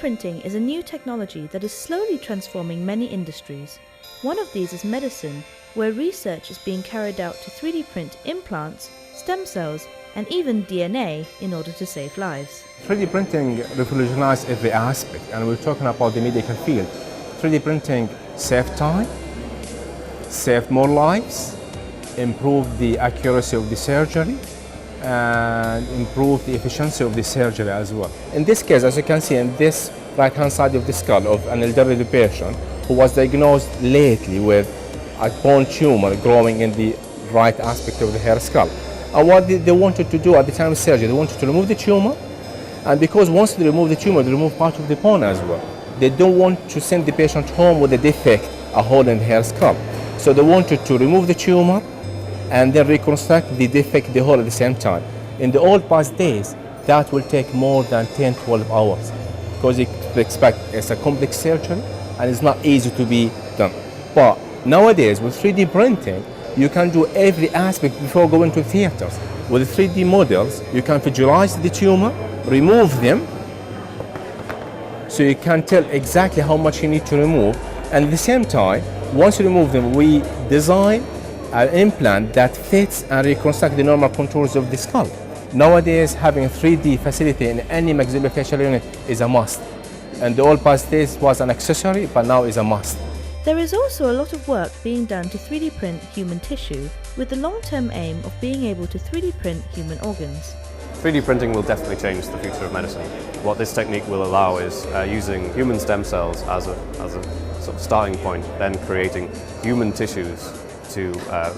printing is a new technology that is slowly transforming many industries. One of these is medicine, where research is being carried out to 3D print implants, stem cells, and even DNA in order to save lives. 3D printing revolutionized every aspect, and we're talking about the medical field. 3D printing saved time, saved more lives, improved the accuracy of the surgery, and improved the efficiency of the surgery as well. In this case, as you can see in this right-hand side of the skull of an elderly patient who was diagnosed lately with a bone tumor growing in the right aspect of the hair skull. And what they wanted to do at the time of surgery, they wanted to remove the tumor, and because once they remove the tumor, they remove part of the bone as well. They don't want to send the patient home with a defect, a hole in the hair skull. So they wanted to remove the tumor and then reconstruct the defect, the hole at the same time. In the old past days, that will take more than 10-12 hours because you expect it's a complex surgery and it's not easy to be done. But nowadays, with 3D printing, you can do every aspect before going to theaters. With 3D models, you can visualize the tumor, remove them, so you can tell exactly how much you need to remove. And at the same time, once you remove them, we design an implant that fits and reconstructs the normal contours of the skull. Nowadays, having a 3D facility in any maxillofacial unit is a must. And the old past days was an accessory, but now is a must. There is also a lot of work being done to 3D print human tissue, with the long-term aim of being able to 3D print human organs. 3D printing will definitely change the future of medicine. What this technique will allow is using human stem cells as a sort of starting point, then creating human tissues to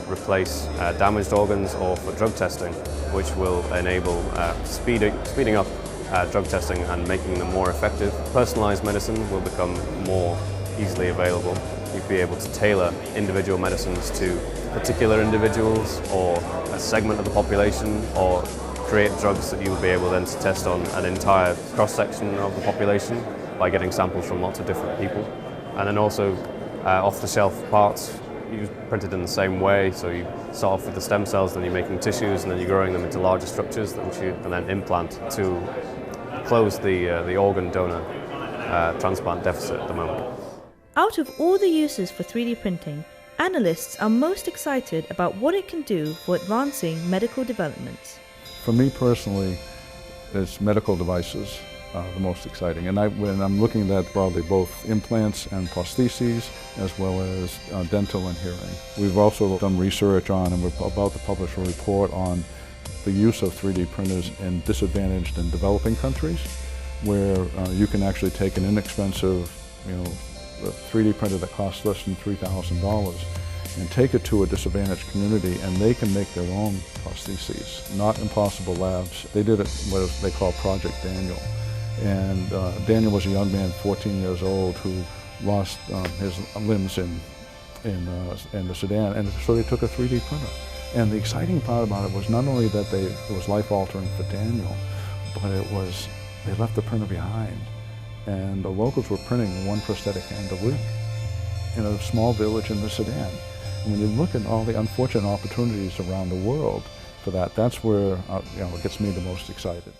replace damaged organs or for drug testing, which will enable speeding up drug testing and making them more effective. Personalized medicine will become more easily available. You'll be able to tailor individual medicines to particular individuals or a segment of the population, or create drugs that you'll be able then to test on an entire cross-section of the population by getting samples from lots of different people. And then also off-the-shelf parts printed in the same way, so you start off with the stem cells, then you're making tissues, and then you're growing them into larger structures which you can then implant to close the organ donor transplant deficit at the moment. Out of all the uses for 3D printing, analysts are most excited about what it can do for advancing medical developments. For me personally, it's medical devices the most exciting. And when I'm looking at broadly both implants and prostheses, as well as dental and hearing. We've also done research on, and we're about to publish a report on, the use of 3D printers in disadvantaged and developing countries, where you can actually take an inexpensive, a 3D printer that costs less than $3,000 and take it to a disadvantaged community, and they can make their own prostheses. Not Impossible Labs. They did it what they call Project Daniel. And Daniel was a young man, 14 years old, who lost his limbs in the Sudan, and so they took a 3D printer. And the exciting part about it was not only that it was life-altering for Daniel, but they left the printer behind. And the locals were printing one prosthetic hand a week in a small village in the Sudan. And when you look at all the unfortunate opportunities around the world for that, that's where it gets me the most excited.